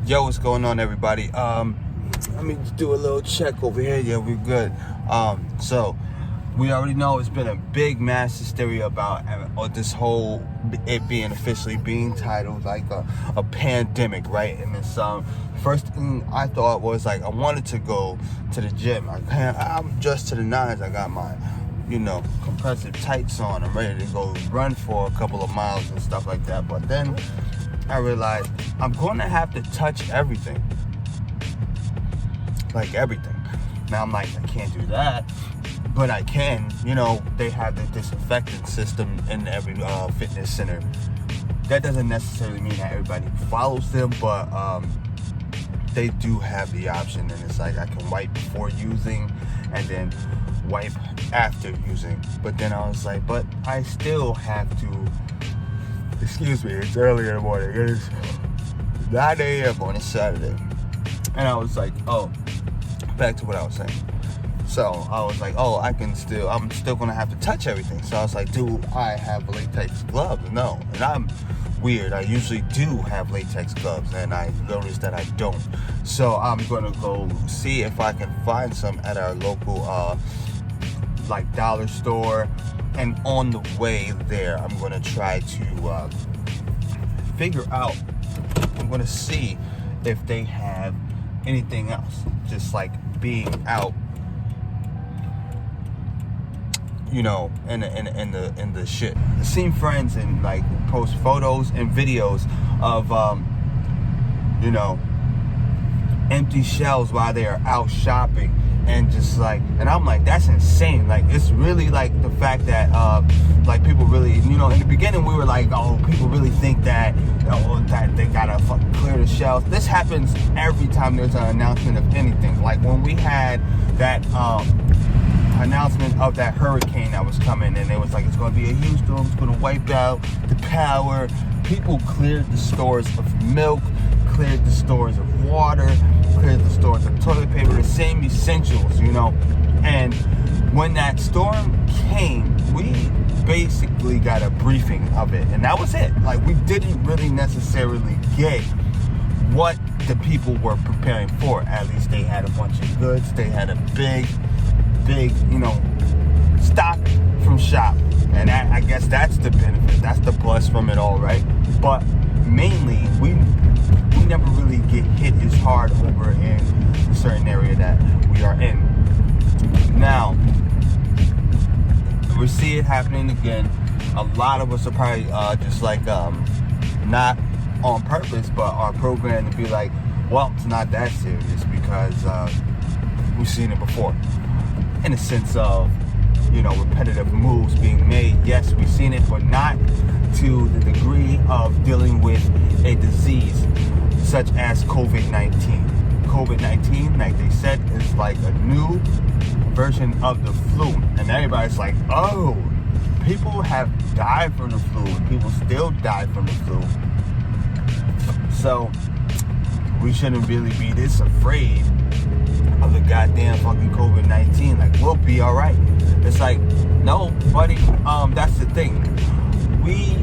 Yo, what's going on, everybody? Let me do a little check over here. Yeah, we're good. So we already know it's been a big mass hysteria about this whole it being officially being titled like a pandemic, right? And this first thing I thought was like I wanted to go to the gym. I'm dressed to the nines. I got my compressive tights on. I'm ready to go run for a couple of miles and stuff like that. But then I realized I'm going to have to touch everything. Like everything. Now I'm like, I can't do that. But I can. They have the disinfectant system in every fitness center. That doesn't necessarily mean that everybody follows them, but they do have the option. And it's like I can wipe before using and then wipe after using. But then I was like, but I still have to. Excuse me, it's early in the morning. It is 9 a.m. on a Saturday. And I was like, back to what I was saying. So I was like, I'm still gonna have to touch everything. So I was like, do I have latex gloves? No. And I'm weird. I usually do have latex gloves, and I noticed that I don't. So I'm gonna go see if I can find some at our local dollar store. And on the way there, I'm going to try to figure out, I'm going to see if they have anything else. Just like being out, in the shit. I've seen friends and post photos and videos of, empty shelves while they are out shopping. And and I'm like, that's insane. Like, it's really like the fact that, people really, in the beginning we were like, people really think that, that they gotta fucking clear the shelves. This happens every time there's an announcement of anything. Like when we had that announcement of that hurricane that was coming, and it was like, it's gonna be a huge storm, it's gonna wipe out the power. People cleared the stores of milk, cleared the stores of water, cleared the stores of toilet paper, the same essentials, And when that storm came, we basically got a briefing of it, and that was it. Like, we didn't really necessarily get what the people were preparing for. At least they had a bunch of goods. They had a big, stock from shop. And I guess that's the benefit. That's the plus from it all, right? But mainly, we never really get hit as hard over in a certain area that we are in. Now, we see it happening again. A lot of us are probably not on purpose, but are programmed to be like, well, it's not that serious because we've seen it before. In a sense of, repetitive moves being made. Yes, we've seen it, but not to the degree of dealing with a disease such as COVID-19. COVID-19, like they said, is like a new version of the flu. And everybody's like, people have died from the flu, and people still die from the flu. So we shouldn't really be this afraid of the goddamn fucking COVID-19. Like, we'll be all right. It's like, no, buddy. That's the thing. We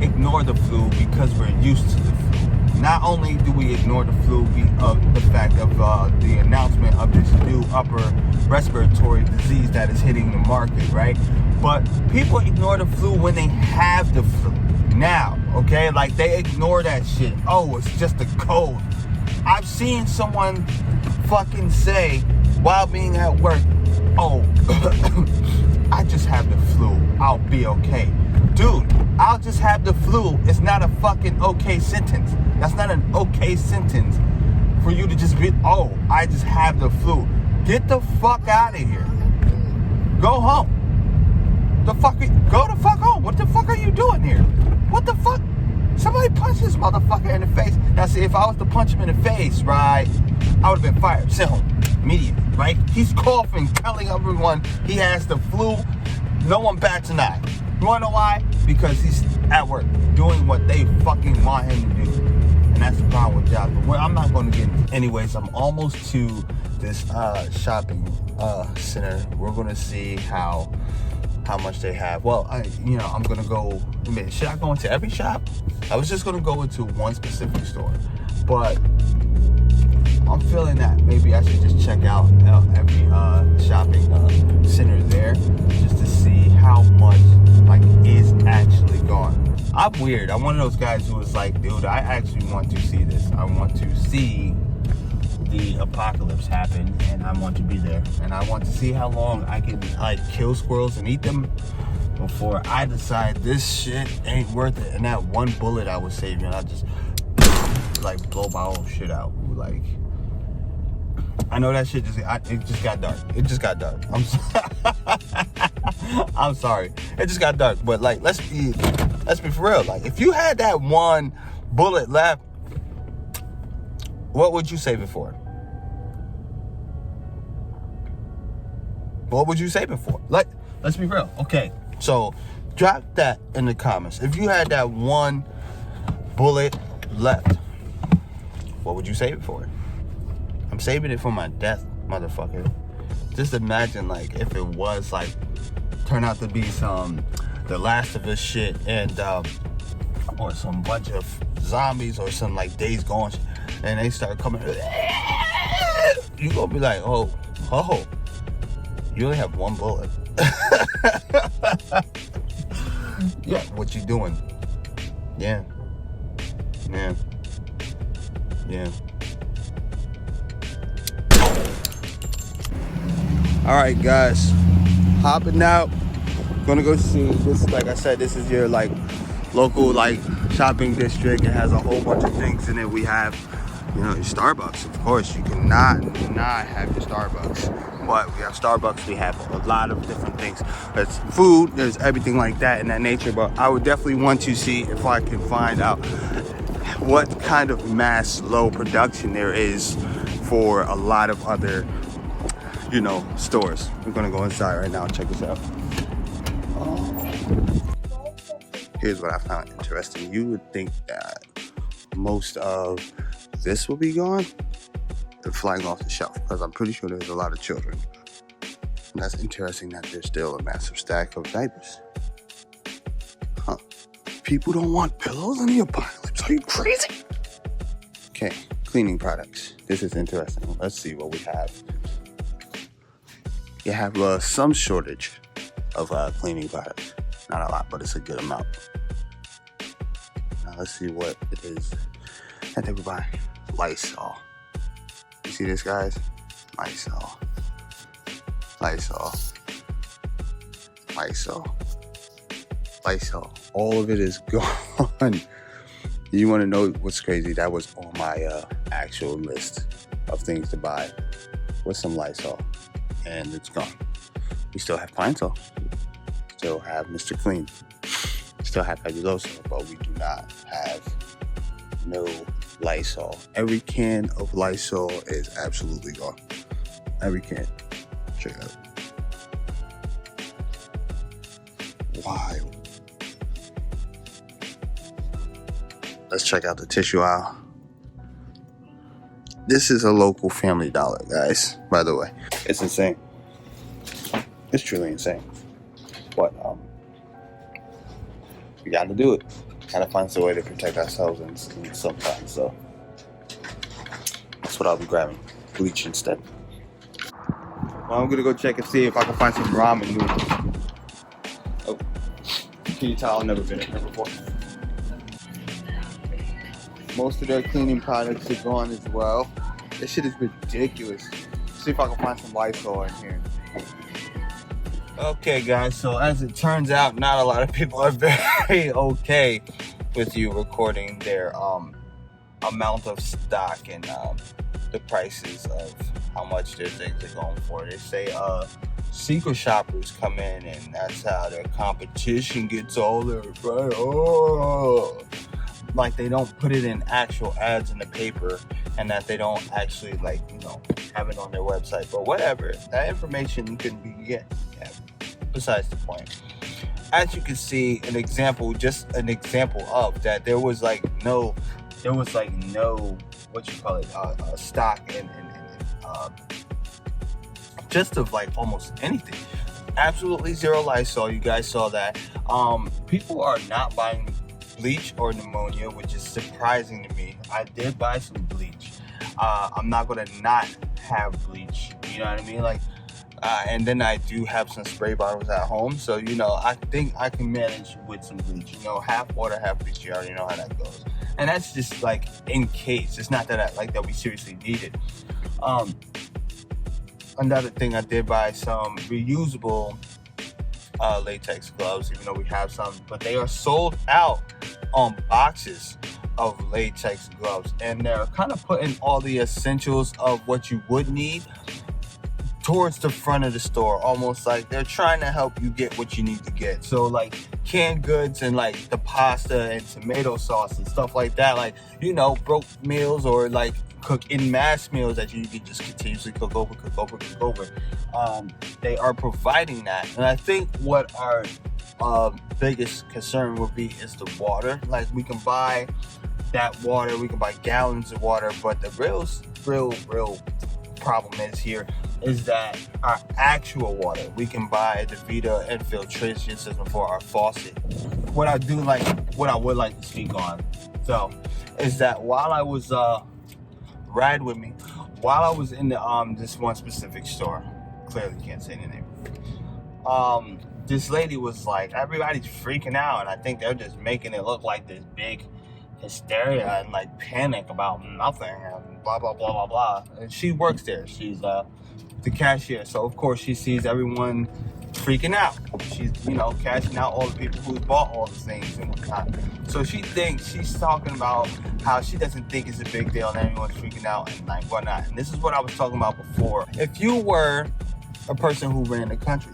ignore the flu because we're used to the flu. Not only do we ignore the flu of the fact of the announcement of this new upper respiratory disease that is hitting the market, right? But people ignore the flu when they have the flu. Now, okay? Like, they ignore that shit. It's just a cold. I've seen someone fucking say while being at work, I just have the flu. I'll be okay. Dude, I'll just have the flu. It's not a fucking okay sentence. That's not an okay sentence for you to just be, I just have the flu. Get the fuck out of here. Go home. Go the fuck home. What the fuck are you doing here? What the fuck? Somebody punch this motherfucker in the face. Now, see, if I was to punch him in the face, right, I would have been fired. Sent home immediately, right? He's coughing, telling everyone he has the flu. No one bats an eye. You wanna know why? Because he's at work doing what they fucking want him to do. And that's the problem with jobs. But I'm not going to get into. Anyways, I'm almost to this shopping center. We're going to see how how much they have. Well, I'm gonna go. Should I go into every shop? I was just gonna go into one specific store, but I'm feeling that maybe I should just check out every shopping center there, just to see how much like is actually gone. I'm weird. I'm one of those guys who is like, dude, I actually want to see this. I want to see the apocalypse happen, and I want to be there, and I want to see how long I can like kill squirrels and eat them before I decide this shit ain't worth it. And that one bullet I was saving, I just like blow my own shit out. Like, I know that shit it just got dark. It just got dark. I'm sorry. It just got dark. But like, let's be for real. Like, if you had that one bullet left, what would you save it for? What would you save it for? Like, let's be real. Okay, so drop that in the comments. If you had that one bullet left, what would you save it for? I'm saving it for my death, motherfucker. Just imagine, like, if it was like turn out to be some The Last of Us shit, and or some bunch of zombies or some like Days Gone shit, and they start coming. You gonna be like, oh, you only have one bullet. Yeah, what you doing? Yeah. All right, guys, hopping out. Gonna go see this. Like I said, this is your like local like shopping district. It has a whole bunch of things in it. We have, your Starbucks. Of course, you cannot not have your Starbucks. But we have Starbucks. We have a lot of different things. There's food. There's everything like that in that nature. But I would definitely want to see if I can find out what kind of mass low production there is for a lot of other stores. We're gonna go inside right now and check this out. Here's what I found interesting. You would think that most of this will be gone and flying off the shelf, because I'm pretty sure there's a lot of children. And that's interesting that there's still a massive stack of diapers. Huh. People don't want pillows in the apocalypse. Are you crazy? Okay, cleaning products. This is interesting. Let's see what we have. You have some shortage of cleaning products. Not a lot, but it's a good amount. Now let's see what it is that they were buying. Lysol. You see this, guys? Lysol. All of it is gone. You want to know what's crazy? That was on my actual list of things to buy. With some Lysol. And it's gone. We still have Pine-Sol. Still have Mr. Clean. Still have Fabuloso, but we do not have no Lysol. Every can of Lysol is absolutely gone. Every can. Check it out. Wild. Let's check out the tissue aisle. This is a local Family Dollar, guys, by the way. It's insane. It's truly insane. But we gotta do it. Gotta find some way to protect ourselves and sometimes. So that's what I'll be grabbing. Bleach instead. Well, I'm gonna go check and see if I can find some ramen noodles. Oh, can you tell I've never been in here before? Most of their cleaning products are gone as well. This shit is ridiculous. Let's see if I can find some Lysol in here. Okay, guys, so as it turns out, not a lot of people are very okay with you recording their amount of stock and the prices of how much their things are going for. They say secret shoppers come in, and that's how their competition gets all their right. Oh, like they don't put it in actual ads in the paper, and that they don't actually have it on their website. But whatever, that information can be get. Yeah. Besides the point. As you can see, an example of that, there was no stock in just of almost anything. Absolutely zero Lysol. You guys saw that. People are not buying bleach or pneumonia, which is surprising to me. I did buy some bleach. I'm not gonna not have bleach. You know what I mean? Like, and then I do have some spray bottles at home, so I think I can manage with some bleach. Half water, half bleach. You already know how that goes. And that's just like in case. It's not that that we seriously need it. Another thing, I did buy some reusable latex gloves, even though we have some, but they are sold out on boxes of latex gloves, and they're kind of putting all the essentials of what you would need towards the front of the store, almost like they're trying to help you get what you need to get. So like canned goods and like the pasta and tomato sauce and stuff like that, like broke meals or like cook in mass meals that you can just continuously cook over. They are providing that, and I think what our biggest concern would be is the water. Like, we can buy that water, we can buy gallons of water, but the real problem is that our actual water, we can buy the Vita infiltration system for our faucet. What I would like to speak on, so, is that while I was ride with me, while I was in the this one specific store, clearly can't say the name, this lady was like, everybody's freaking out, and I think they're just making it look like this big hysteria and like panic about nothing and blah blah blah blah blah. And she works there, she's the cashier, so of course she sees everyone freaking out. She's cashing out all the people who bought all the things and whatnot. So she's talking about how she doesn't think it's a big deal and everyone's freaking out and like whatnot. And this is what I was talking about before. If you were a person who ran the country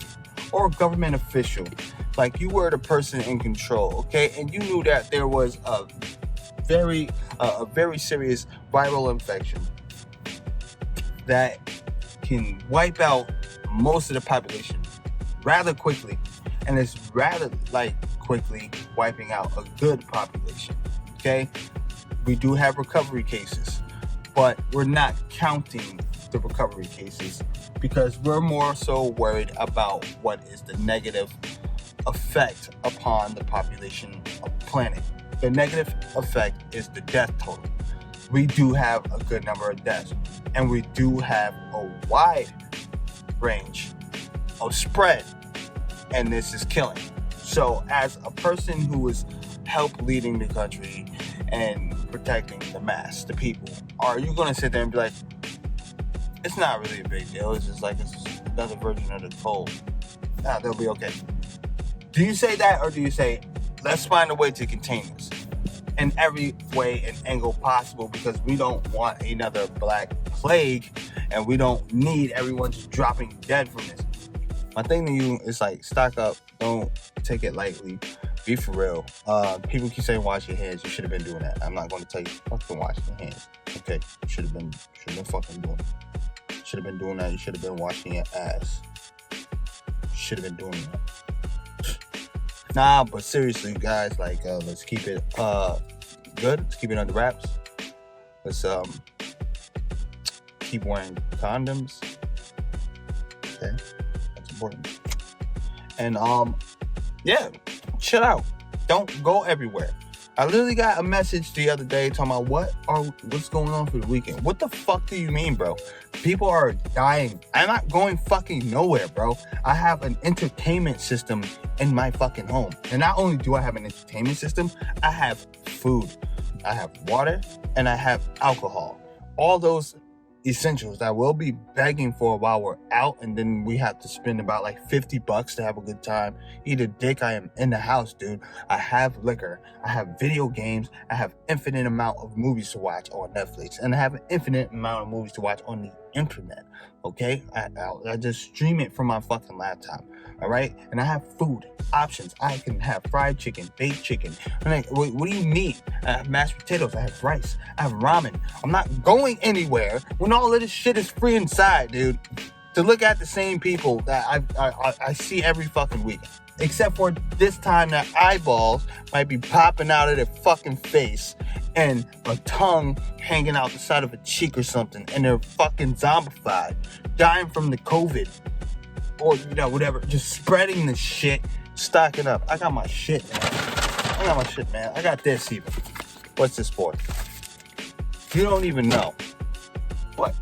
or a government official, like you were the person in control, okay, and you knew that there was a very serious viral infection that can wipe out most of the population rather quickly, and it's rather like quickly wiping out a good population, okay? We do have recovery cases, but we're not counting the recovery cases because we're more so worried about what is the negative effect upon the population of the planet. The negative effect is the death total. We do have a good number of deaths, and we do have a wide range of spread, and this is killing. So as a person who is help leading the country and protecting the mass, the people, are you going to sit there and be like, it's not really a big deal, it's just like it's another version of the cold, they'll be okay? Do you say that, or do you say, let's find a way to contain this in every way and angle possible, because we don't want another black plague and we don't need everyone just dropping dead from this? My thing to you is like, stock up, don't take it lightly, be for real. People keep saying wash your hands. You should have been doing that. I'm not going to tell you fucking wash your hands. Okay, you should have been fucking doing it. Should have been doing that. You should have been washing your ass. Should have been doing that. Nah, but seriously, guys, like, let's keep it good. Let's keep it under wraps. Let's keep wearing condoms. Okay, that's important. And yeah, chill out. Don't go everywhere. I literally got a message the other day talking about what's going on for the weekend. What the fuck do you mean, bro? People are dying. I'm not going fucking nowhere, bro. I have an entertainment system in my fucking home. And not only do I have an entertainment system, I have food, I have water, and I have alcohol. All those essentials that we'll be begging for while we're out, and then we have to spend about like $50 to have a good time. Eat a dick. I am in the house, dude. I have liquor, I have video games, I have infinite amount of movies to watch on Netflix, and I have an infinite amount of movies to watch on the internet. Okay, I just stream it from my fucking laptop. All right, and I have food options. I can have fried chicken, baked chicken. I'm like, what do you mean? I have mashed potatoes, I have rice, I have ramen. I'm not going anywhere when all of this shit is free inside, dude, to look at the same people that I see every fucking weekend. Except for this time that eyeballs might be popping out of their fucking face and a tongue hanging out the side of a cheek or something, and they're fucking zombified, dying from the COVID. or you know, whatever. Just spreading the shit, stocking up. I got my shit, man. I got this even. What's this for? You don't even know. What?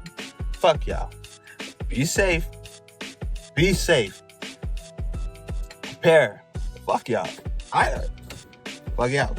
Fuck y'all. Be safe. Be safe. Prepare. Fuck y'all. Fuck y'all.